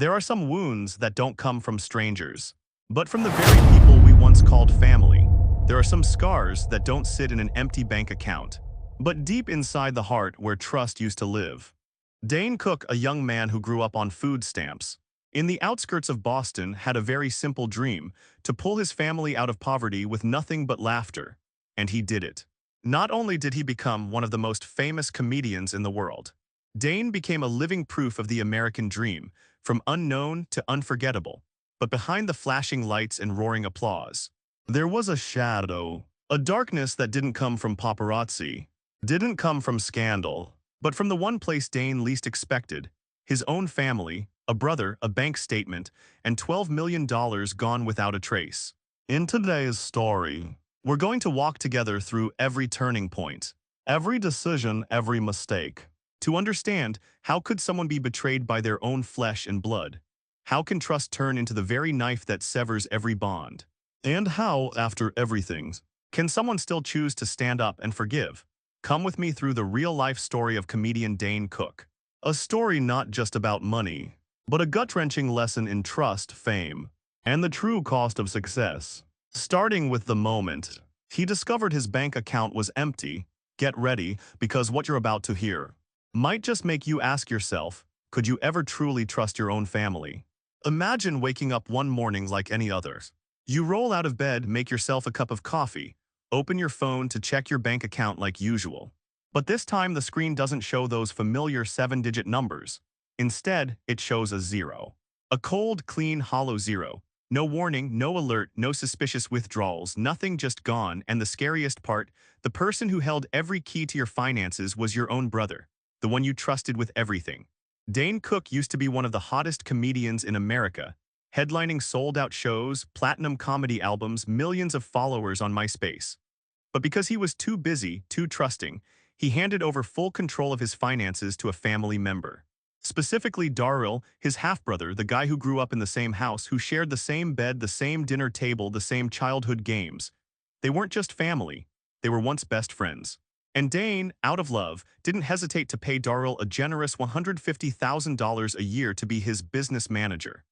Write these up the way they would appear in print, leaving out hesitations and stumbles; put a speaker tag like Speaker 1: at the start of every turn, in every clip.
Speaker 1: There are some wounds that don't come from strangers, but from the very people we once called family. There are some scars that don't sit in an empty bank account, but deep inside the heart where trust used to live. Dane Cook, a young man who grew up on food stamps, in the outskirts of Boston, had a very simple dream: to pull his family out of poverty with nothing but laughter. And he did it. Not only did he become one of the most famous comedians in the world, Dane became a living proof of the American dream, from unknown to unforgettable. But behind the flashing lights and roaring applause, there was a shadow, a darkness that didn't come from paparazzi, didn't come from scandal, but from the one place Dane least expected: his own family, a brother, a bank statement, and $12 million gone without a trace. In today's story, we're going to walk together through every turning point, every decision, every mistake, to understand how could someone be betrayed by their own flesh and blood? How can trust turn into the very knife that severs every bond? And how, after everything, can someone still choose to stand up and forgive? Come with me through the real-life story of comedian Dane Cook. A story not just about money, but a gut-wrenching lesson in trust, fame, and the true cost of success. Starting with the moment he discovered his bank account was empty. Get ready, because what you're about to hear might just make you ask yourself, could you ever truly trust your own family? Imagine waking up one morning like any others. You roll out of bed, make yourself a cup of coffee, open your phone to check your bank account like usual. But this time the screen doesn't show those familiar 7-digit numbers. Instead, it shows a zero. A cold, clean, hollow zero. No warning, no alert, no suspicious withdrawals, nothing, just gone. And the scariest part, the person who held every key to your finances was your own brother, the one you trusted with everything. Dane Cook used to be one of the hottest comedians in America, headlining sold-out shows, platinum comedy albums, millions of followers on MySpace. But because he was too busy, too trusting, he handed over full control of his finances to a family member. Specifically Daryl, his half-brother, the guy who grew up in the same house, who shared the same bed, the same dinner table, the same childhood games. They weren't just family, they were once best friends. And Dane, out of love, didn't hesitate to pay Daryl a generous $150,000 a year to be his business manager.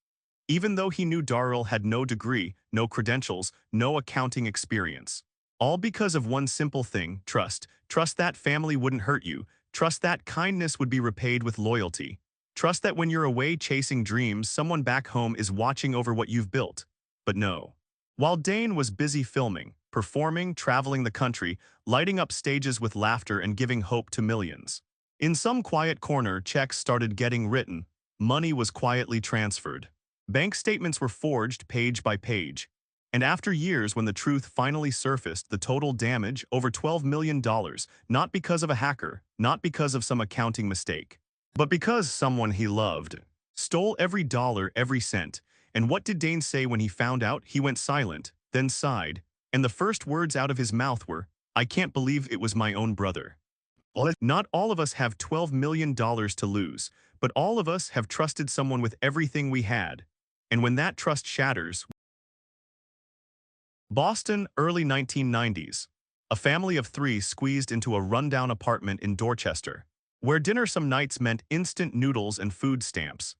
Speaker 1: Even though he knew Daryl had no degree, no credentials, no accounting experience. All because of one simple thing: trust. Trust that family wouldn't hurt you. Trust that kindness would be repaid with loyalty. Trust that when you're away chasing dreams, someone back home is watching over what you've built. But no. While Dane was busy filming, performing, traveling the country, lighting up stages with laughter and giving hope to millions, in some quiet corner, checks started getting written. Money was quietly transferred. Bank statements were forged page by page. And after years, when the truth finally surfaced, the total damage, over $12 million, not because of a hacker, not because of some accounting mistake, but because someone he loved stole every dollar, every cent. And what did Dane say when he found out? He went silent, then sighed, and the first words out of his mouth were, "I can't believe it was my own brother." Not all of us have $12 million to lose, but all of us have trusted someone with everything we had. And when that trust shatters... Boston, early 1990s. A family of 3 squeezed into a rundown apartment in Dorchester, where dinner some nights meant instant noodles and food stamps.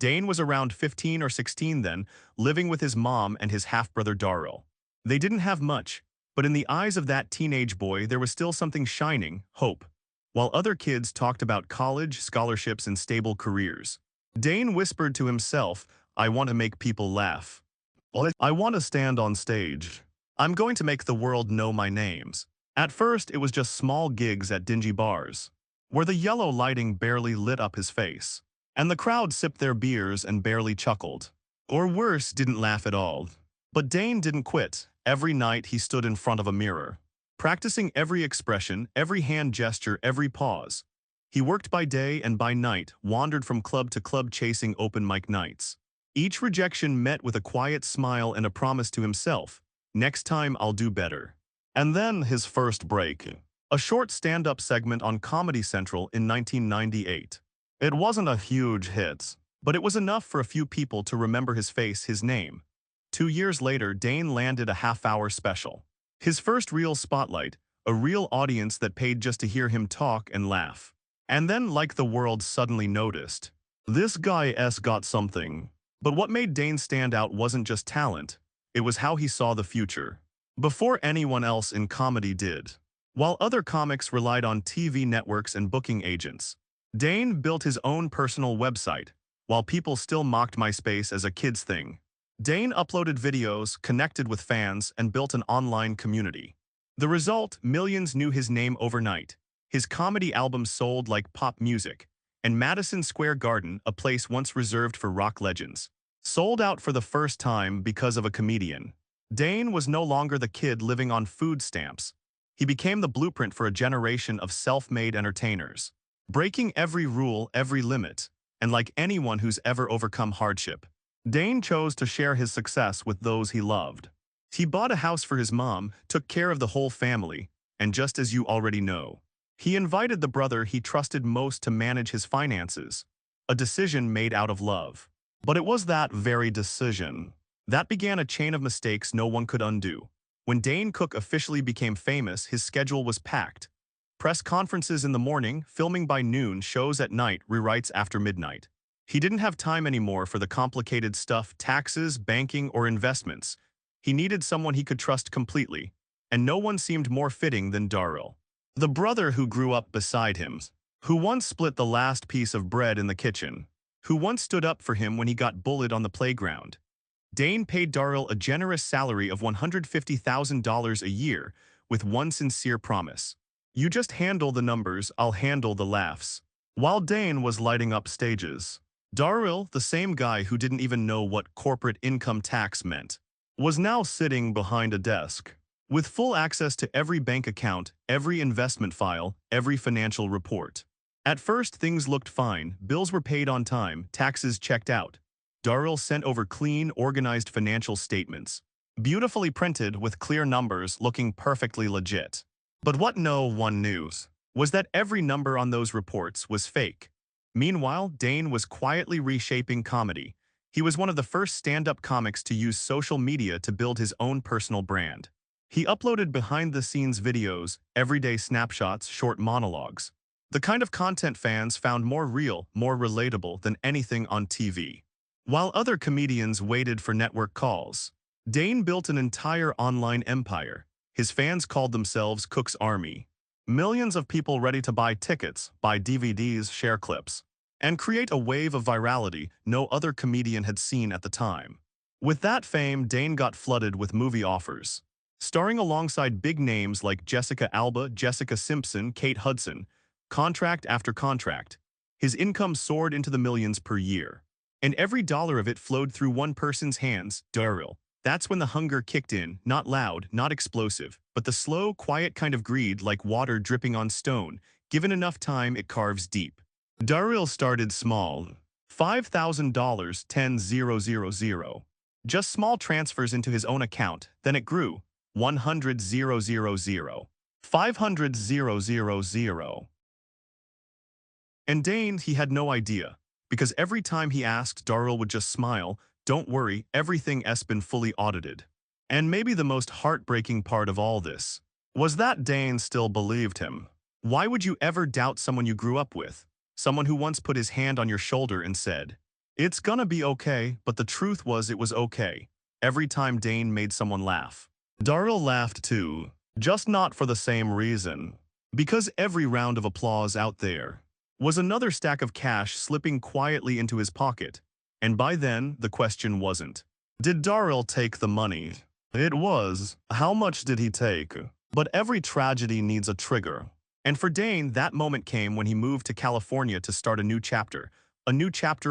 Speaker 1: Dane was around 15 or 16 then, living with his mom and his half-brother Daryl. They didn't have much, but in the eyes of that teenage boy there was still something shining: hope. While other kids talked about college, scholarships, and stable careers, Dane whispered to himself, "I want to make people laugh. I want to stand on stage. I'm going to make the world know my names." At first, it was just small gigs at dingy bars, where the yellow lighting barely lit up his face, and the crowd sipped their beers and barely chuckled. Or worse, didn't laugh at all. But Dane didn't quit. Every night he stood in front of a mirror, practicing every expression, every hand gesture, every pause. He worked by day and by night, wandered from club to club chasing open mic nights. Each rejection met with a quiet smile and a promise to himself: next time I'll do better. And then his first break. A short stand-up segment on Comedy Central in 1998. It wasn't a huge hit, but it was enough for a few people to remember his face, his name. 2 years later, Dane landed a half-hour special. His first real spotlight, a real audience that paid just to hear him talk and laugh. And then, like the world suddenly noticed, This guy got something. But what made Dane stand out wasn't just talent, it was how he saw the future. Before anyone else in comedy did. While other comics relied on TV networks and booking agents, Dane built his own personal website, while people still mocked MySpace as a kid's thing. Dane uploaded videos, connected with fans, and built an online community. The result, millions knew his name overnight. His comedy albums sold like pop music, and Madison Square Garden, a place once reserved for rock legends, sold out for the first time because of a comedian. Dane was no longer the kid living on food stamps. He became the blueprint for a generation of self-made entertainers, breaking every rule, every limit, and like anyone who's ever overcome hardship, Dane chose to share his success with those he loved. He bought a house for his mom, took care of the whole family, and just as you already know, he invited the brother he trusted most to manage his finances, a decision made out of love. But it was that very decision that began a chain of mistakes no one could undo. When Dane Cook officially became famous, his schedule was packed. Press conferences in the morning, filming by noon, shows at night, rewrites after midnight. He didn't have time anymore for the complicated stuff, taxes, banking, or investments. He needed someone he could trust completely, and no one seemed more fitting than Daryl. The brother who grew up beside him, who once split the last piece of bread in the kitchen, who once stood up for him when he got bullied on the playground. Dane paid Daryl a generous salary of $150,000 a year with one sincere promise. You just handle the numbers, I'll handle the laughs. While Dane was lighting up stages, Daryl, the same guy who didn't even know what corporate income tax meant, was now sitting behind a desk, with full access to every bank account, every investment file, every financial report. At first, things looked fine, bills were paid on time, taxes checked out. Daryl sent over clean, organized financial statements, beautifully printed with clear numbers looking perfectly legit. But what no one knew was that every number on those reports was fake. Meanwhile, Dane was quietly reshaping comedy. He was one of the first stand-up comics to use social media to build his own personal brand. He uploaded behind-the-scenes videos, everyday snapshots, short monologues, the kind of content fans found more real, more relatable than anything on TV. While other comedians waited for network calls, Dane built an entire online empire. His fans called themselves Cook's Army. Millions of people ready to buy tickets, buy DVDs, share clips, and create a wave of virality no other comedian had seen at the time. With that fame, Dane got flooded with movie offers, starring alongside big names like Jessica Alba, Jessica Simpson, Kate Hudson, contract after contract. His income soared into the millions per year, and every dollar of it flowed through one person's hands, Daryl. That's when the hunger kicked in, not loud, not explosive, but the slow, quiet kind of greed like water dripping on stone. Given enough time, it carves deep. Daryl started small. $5,000, 10,000. Just small transfers into his own account, then it grew. 100,000. 500,000. And Dane, he had no idea, because every time he asked, Daryl would just smile. Don't worry, everything's been fully audited. And maybe the most heartbreaking part of all this was that Dane still believed him. Why would you ever doubt someone you grew up with? Someone who once put his hand on your shoulder and said, "It's gonna be okay," but the truth was it was okay. Every time Dane made someone laugh, Daryl laughed too, just not for the same reason. Because every round of applause out there was another stack of cash slipping quietly into his pocket. And by then, the question wasn't, did Daryl take the money? It was, how much did he take? But every tragedy needs a trigger. And for Dane, that moment came when he moved to California to start a new chapter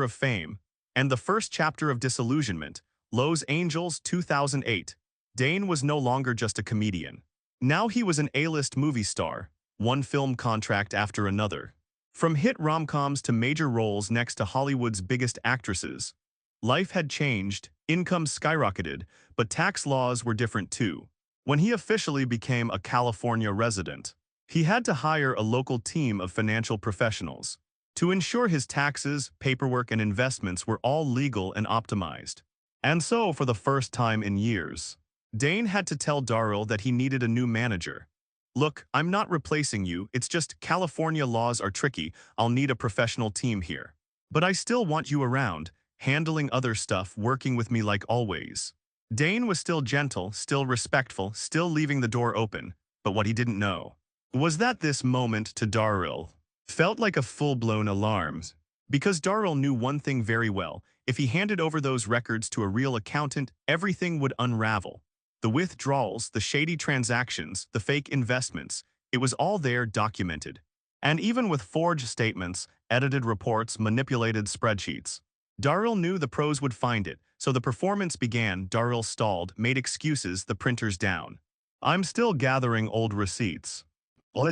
Speaker 1: of fame, and the first chapter of disillusionment. Los Angeles, 2008. Dane was no longer just a comedian. Now he was an A-list movie star, one film contract after another. From hit rom-coms to major roles next to Hollywood's biggest actresses. Life had changed, income skyrocketed, but tax laws were different too. When he officially became a California resident, he had to hire a local team of financial professionals to ensure his taxes, paperwork, and investments were all legal and optimized. And so, for the first time in years, Dane had to tell Daryl that he needed a new manager. Look, I'm not replacing you, it's just California laws are tricky, I'll need a professional team here. But I still want you around, handling other stuff, working with me like always. Dane was still gentle, still respectful, still leaving the door open. But what he didn't know was that this moment to Daryl felt like a full-blown alarm. Because Daryl knew one thing very well: if he handed over those records to a real accountant, everything would unravel. The withdrawals, the shady transactions, the fake investments, it was all there, documented. And even with forged statements, edited reports, manipulated spreadsheets, Daryl knew the pros would find it, so the performance began. Daryl stalled, made excuses, the printer's down. I'm still gathering old receipts.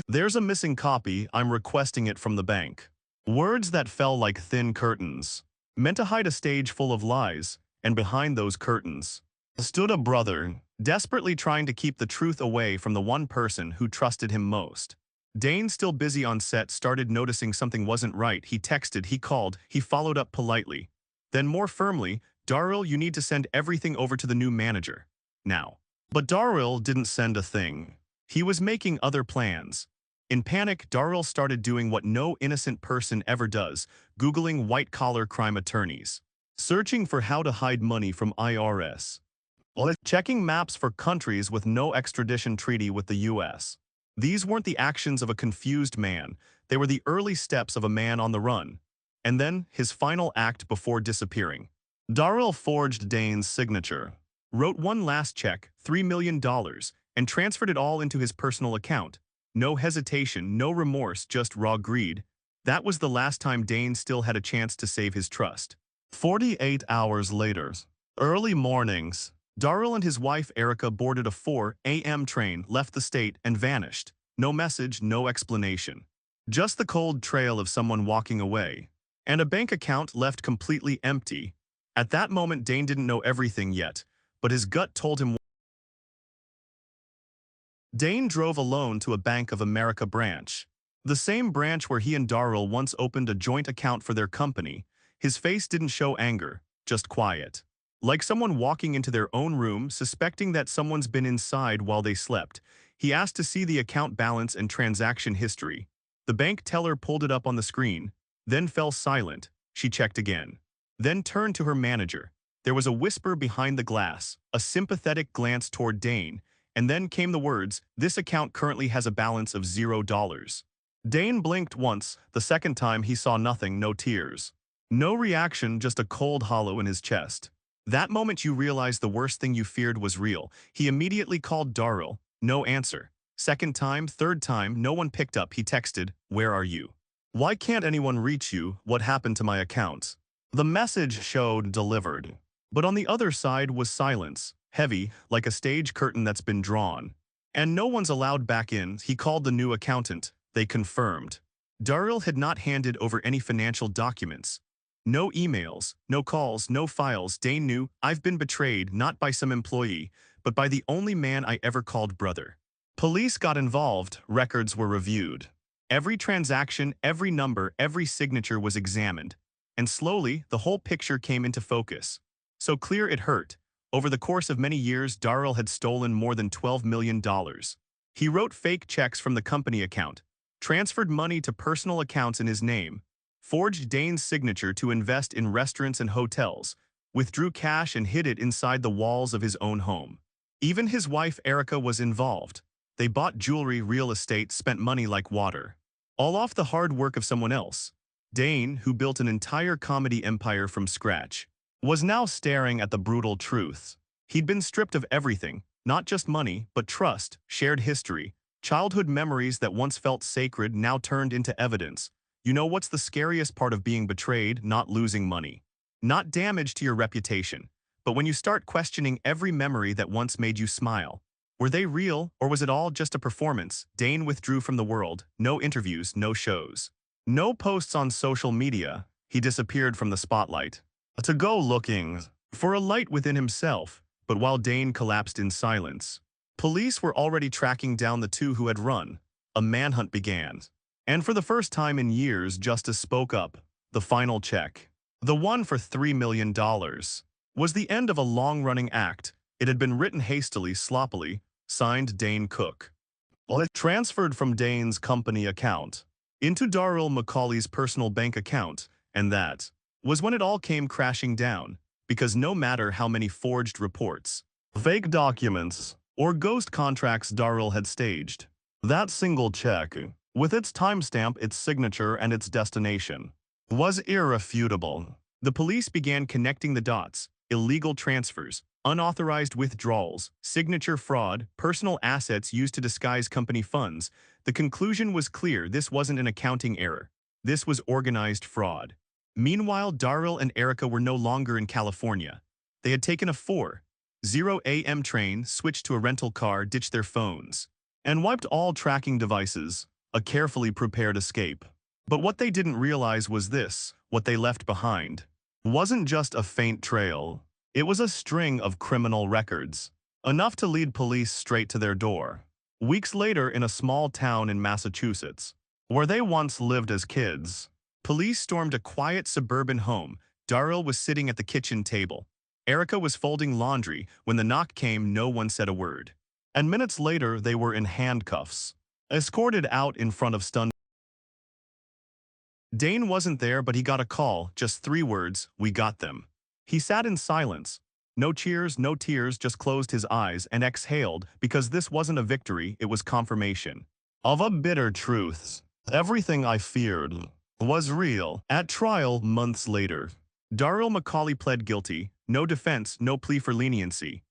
Speaker 1: There's a missing copy, I'm requesting it from the bank. Words that fell like thin curtains, meant to hide a stage full of lies, and behind those curtains stood a brother, desperately trying to keep the truth away from the one person who trusted him most. Dane, still busy on set, started noticing something wasn't right. He texted, he called, he followed up politely. Then more firmly, Daryl, you need to send everything over to the new manager. Now. But Daryl didn't send a thing. He was making other plans. In panic, Daryl started doing what no innocent person ever does, Googling white-collar crime attorneys, searching for how to hide money from IRS, checking maps for countries with no extradition treaty with the US. These weren't the actions of a confused man, they were the early steps of a man on the run. And then, his final act before disappearing. Daryl forged Dane's signature, wrote one last check, $3 million, and transferred it all into his personal account. No hesitation, no remorse, just raw greed. That was the last time Dane still had a chance to save his trust. 48 hours later, early mornings, Daryl and his wife Erica boarded a 4 a.m. train, left the state, and vanished. No message, no explanation. Just the cold trail of someone walking away. And a bank account left completely empty. At that moment, Dane didn't know everything yet, but his gut told him. Dane drove alone to a Bank of America branch. The same branch where he and Daryl once opened a joint account for their company. His face didn't show anger, just quiet. Like someone walking into their own room, suspecting that someone's been inside while they slept. He asked to see the account balance and transaction history. The bank teller pulled it up on the screen, then fell silent. She checked again, then turned to her manager. There was a whisper behind the glass, a sympathetic glance toward Dane, and then came the words, "This account currently has a balance of $0." Dane blinked once. The second time he saw nothing, no tears. No reaction, just a cold hollow in his chest. That moment you realized the worst thing you feared was real. He immediately called Daryl. No answer. Second time, third time, no one picked up. He texted, "Where are you? Why can't anyone reach you? What happened to my accounts?" The message showed delivered. But on the other side was silence, heavy, like a stage curtain that's been drawn. And no one's allowed back in. He called the new accountant. They confirmed. Daryl had not handed over any financial documents. No emails, no calls, no files. Dane knew, I've been betrayed, not by some employee, but by the only man I ever called brother. Police got involved, records were reviewed. Every transaction, every number, every signature was examined. And slowly, the whole picture came into focus. So clear it hurt. Over the course of many years, Daryl had stolen more than $12 million. He wrote fake checks from the company account, transferred money to personal accounts in his name, forged Dane's signature to invest in restaurants and hotels, withdrew cash and hid it inside the walls of his own home. Even his wife Erica was involved. They bought jewelry, real estate, spent money like water. All off the hard work of someone else. Dane, who built an entire comedy empire from scratch, was now staring at the brutal truth. He'd been stripped of everything, not just money, but trust, shared history, childhood memories that once felt sacred now turned into evidence. You know what's the scariest part of being betrayed? Not losing money. Not damage to your reputation. But when you start questioning every memory that once made you smile. Were they real, or was it all just a performance? Dane withdrew from the world. No interviews, no shows. No posts on social media. He disappeared from the spotlight. To go looking for a light within himself. But while Dane collapsed in silence, police were already tracking down the two who had run. A manhunt began. And for the first time in years, justice spoke up. The final check, the one for $3 million, was the end of a long-running act. It had been written hastily, sloppily, signed Dane Cook. It transferred from Dane's company account into Daryl McCauley's personal bank account, And that was when it all came crashing down, because no matter how many forged reports, fake documents, or ghost contracts Daryl had staged, that single check, with its timestamp, its signature, and its destination, was irrefutable. The police began connecting the dots: illegal transfers, unauthorized withdrawals, signature fraud, personal assets used to disguise company funds. The conclusion was clear: this wasn't an accounting error. This was organized fraud. Meanwhile, Daryl and Erica were no longer in California. They had taken a 4:00 a.m. train, switched to a rental car, ditched their phones, and wiped all tracking devices, a carefully prepared escape. But what they didn't realize was this: what they left behind wasn't just a faint trail. It was a string of criminal records, enough to lead police straight to their door. Weeks later, in a small town in Massachusetts, where they once lived as kids, police stormed a quiet suburban home. Daryl was sitting at the kitchen table. Erica was folding laundry. When the knock came, no one said a word. And minutes later, they were in handcuffs, escorted out in front of stunned. Dane wasn't there, but he got a call, just 3 words: "We got them." He sat in silence. No cheers, no tears, just closed his eyes and exhaled, because this wasn't a victory, it was confirmation of a bitter truth. Everything I feared was real. At trial, months later, Daryl McCauley pled guilty. No defense, no plea for leniency.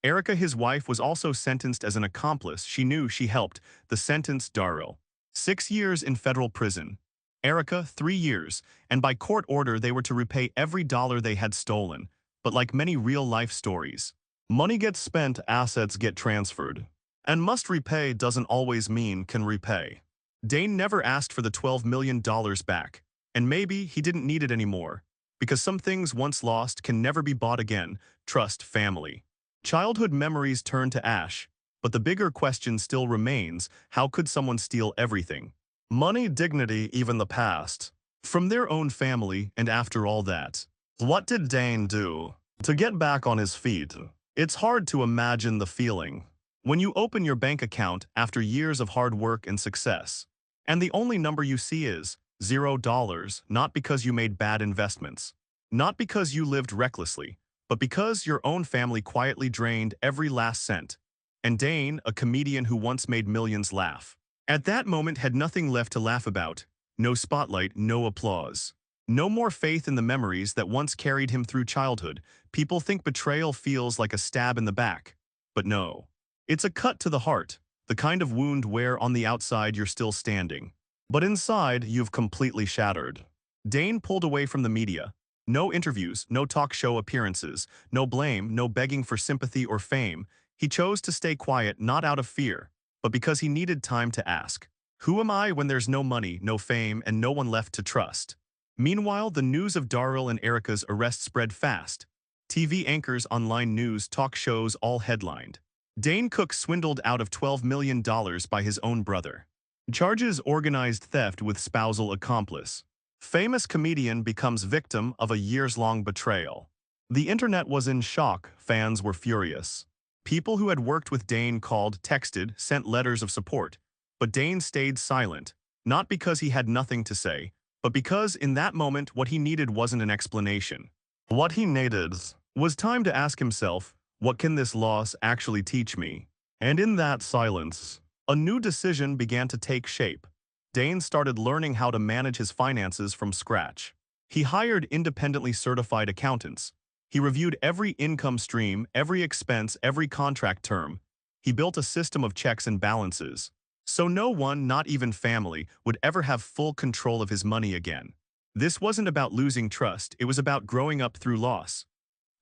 Speaker 1: Erica, his wife, was also sentenced as an accomplice. She knew she helped. The sentence: Daryl, 6 years in federal prison. Erica, 3 years, and by court order they were to repay every dollar they had stolen. But like many real-life stories, money gets spent, assets get transferred. And must repay doesn't always mean can repay. Dane never asked for the $12 million back, and maybe he didn't need it anymore, because some things once lost can never be bought again: trust, family. Childhood memories turn to ash, but the bigger question still remains: how could someone steal everything? Money, dignity, even the past, from their own family. And after all that, what did Dane do to get back on his feet? It's hard to imagine the feeling when you open your bank account after years of hard work and success, and the only number you see is $0, not because you made bad investments, not because you lived recklessly, but because your own family quietly drained every last cent. And Dane, a comedian who once made millions laugh, at that moment had nothing left to laugh about. No spotlight, no applause. No more faith in the memories that once carried him through childhood. People think betrayal feels like a stab in the back. But no. It's a cut to the heart, the kind of wound where on the outside you're still standing, but inside you've completely shattered. Dane pulled away from the media. No interviews, no talk show appearances, no blame, no begging for sympathy or fame. He chose to stay quiet, not out of fear, but because he needed time to ask, who am I when there's no money, no fame, and no one left to trust? Meanwhile, the news of Daryl and Erica's arrest spread fast. TV anchors, online news, talk shows, all headlined: Dane Cook swindled out of $12 million by his own brother. Charges: organized theft with spousal accomplice. Famous comedian becomes victim of a years-long betrayal. The internet was in shock. Fans were furious. People who had worked with Dane called, texted, sent letters of support. But Dane stayed silent, not because he had nothing to say, but because in that moment what he needed wasn't an explanation. What he needed was time to ask himself, what can this loss actually teach me? And in that silence, a new decision began to take shape. Dane started learning how to manage his finances from scratch. He hired independently certified accountants. He reviewed every income stream, every expense, every contract term. He built a system of checks and balances, so no one, not even family, would ever have full control of his money again. This wasn't about losing trust, it was about growing up through loss.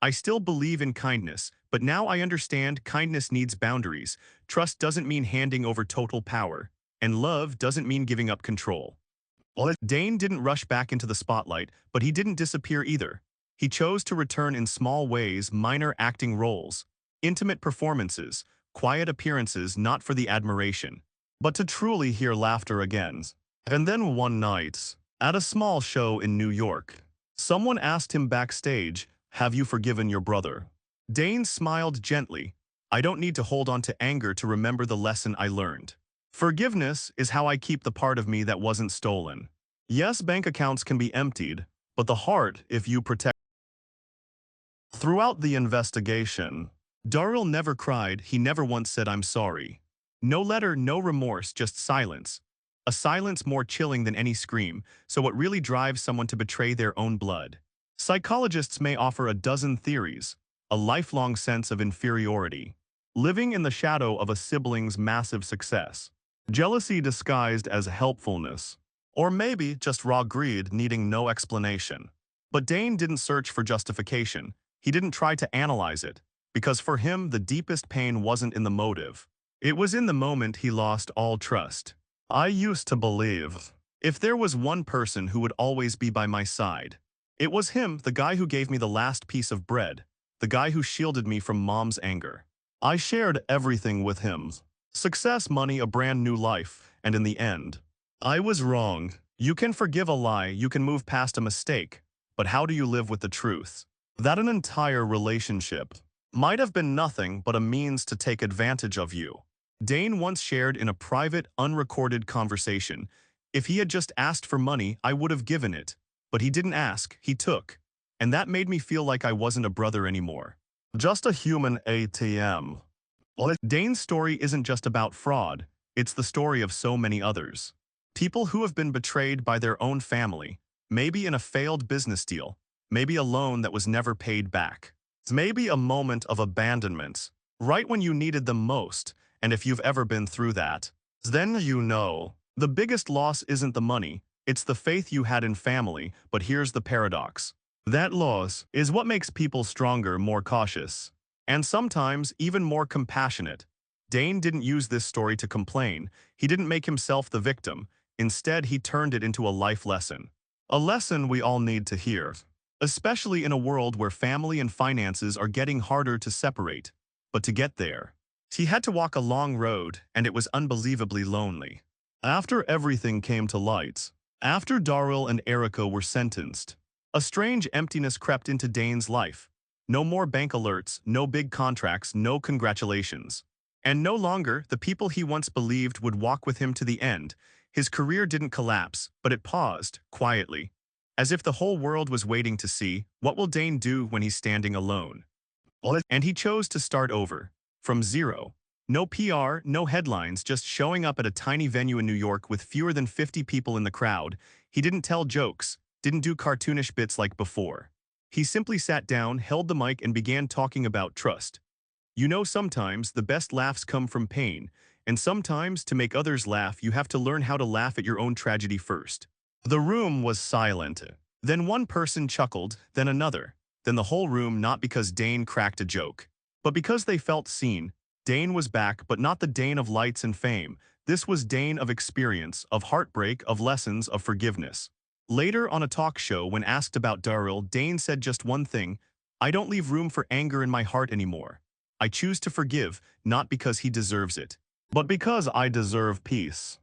Speaker 1: I still believe in kindness, but now I understand kindness needs boundaries. Trust doesn't mean handing over total power, and love doesn't mean giving up control. Dane didn't rush back into the spotlight, but he didn't disappear either. He chose to return in small ways: minor acting roles, intimate performances, quiet appearances, not for the admiration, but to truly hear laughter again. And then one night, at a small show in New York, someone asked him backstage, "Have you forgiven your brother?" Dane smiled gently. "I don't need to hold on to anger to remember the lesson I learned. Forgiveness is how I keep the part of me that wasn't stolen." Yes, bank accounts can be emptied, but the heart if you protect. Throughout the investigation, Daryl never cried, he never once said I'm sorry. No letter, no remorse, just silence. A silence more chilling than any scream, so what really drives someone to betray their own blood? Psychologists may offer a dozen theories, a lifelong sense of inferiority, living in the shadow of a sibling's massive success, jealousy disguised as helpfulness, or maybe just raw greed needing no explanation. But Dane didn't search for justification. He didn't try to analyze it, because for him the deepest pain wasn't in the motive. It was in the moment he lost all trust. I used to believe, if there was one person who would always be by my side, it was him, the guy who gave me the last piece of bread, the guy who shielded me from mom's anger. I shared everything with him. Success, money, a brand new life, and in the end, I was wrong. You can forgive a lie, you can move past a mistake, but how do you live with the truth? That an entire relationship might have been nothing but a means to take advantage of you. Dane once shared in a private, unrecorded conversation, if he had just asked for money, I would have given it. But he didn't ask, he took. And that made me feel like I wasn't a brother anymore. Just a human ATM. Dane's story isn't just about fraud, it's the story of so many others. People who have been betrayed by their own family, maybe in a failed business deal, maybe a loan that was never paid back. Maybe a moment of abandonment, right when you needed them most, and if you've ever been through that, then you know. The biggest loss isn't the money, it's the faith you had in family, but here's the paradox. That loss is what makes people stronger, more cautious, and sometimes even more compassionate. Dane didn't use this story to complain, he didn't make himself the victim, instead he turned it into a life lesson. A lesson we all need to hear. Especially in a world where family and finances are getting harder to separate. But to get there, he had to walk a long road, and it was unbelievably lonely. After everything came to light, after Daryl and Erica were sentenced, a strange emptiness crept into Dane's life. No more bank alerts, no big contracts, no congratulations. And no longer the people he once believed would walk with him to the end. His career didn't collapse, but it paused, quietly. As if the whole world was waiting to see, what will Dane do when he's standing alone? And he chose to start over, from zero. No PR, no headlines, just showing up at a tiny venue in New York with fewer than 50 people in the crowd. He didn't tell jokes, didn't do cartoonish bits like before. He simply sat down, held the mic, and began talking about trust. You know, sometimes the best laughs come from pain, and sometimes to make others laugh, you have to learn how to laugh at your own tragedy first. The room was silent. Then one person chuckled, then another, then the whole room, not because Dane cracked a joke, but because they felt seen. Dane was back, but not the Dane of lights and fame. This was Dane of experience, of heartbreak, of lessons, of forgiveness. Later on a talk show, when asked about Daryl, Dane said just one thing: I don't leave room for anger in my heart anymore. I choose to forgive, not because he deserves it, but because I deserve peace.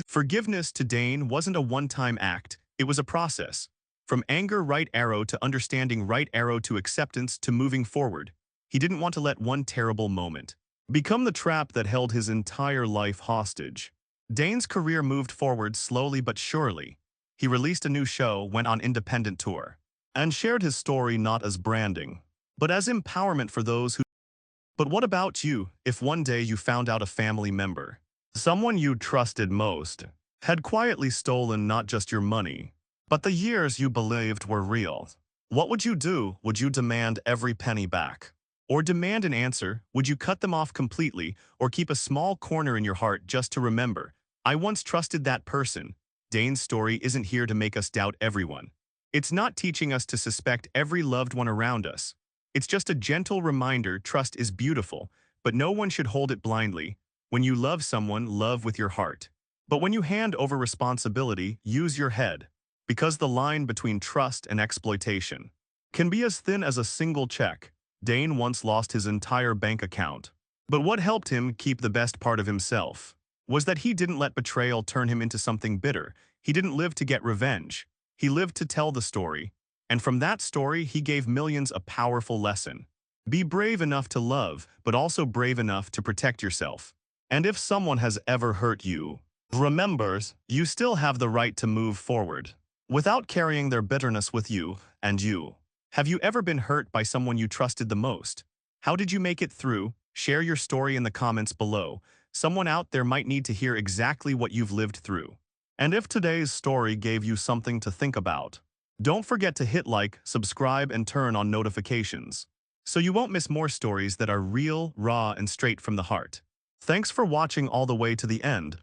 Speaker 1: Forgiveness to Dane wasn't a one-time act, it was a process. From anger, right arrow, to understanding, right arrow, to acceptance, to moving forward. He didn't want to let one terrible moment become the trap that held his entire life hostage. Dane's career moved forward slowly but surely. He released a new show, went on independent tour, and shared his story not as branding, but as empowerment for those who... But what about you, if one day you found out a family member, someone you trusted most, had quietly stolen not just your money, but the years you believed were real? What would you do? Would you demand every penny back? Or demand an answer? Would you cut them off completely, or keep a small corner in your heart just to remember, I once trusted that person? Dane's story isn't here to make us doubt everyone. It's not teaching us to suspect every loved one around us. It's just a gentle reminder trust is beautiful, but no one should hold it blindly. When you love someone, love with your heart. But when you hand over responsibility, use your head. Because the line between trust and exploitation can be as thin as a single check. Dane once lost his entire bank account. But what helped him keep the best part of himself was that he didn't let betrayal turn him into something bitter. He didn't live to get revenge. He lived to tell the story. And from that story, he gave millions a powerful lesson. Be brave enough to love, but also brave enough to protect yourself. And if someone has ever hurt you, remember, you still have the right to move forward. without carrying their bitterness with you and you. Have you ever been hurt by someone you trusted the most? How did you make it through? Share your story in the comments below. Someone out there might need to hear exactly what you've lived through. And if today's story gave you something to think about, don't forget to hit like, subscribe, and turn on notifications, so you won't miss more stories that are real, raw, and straight from the heart. Thanks for watching all the way to the end.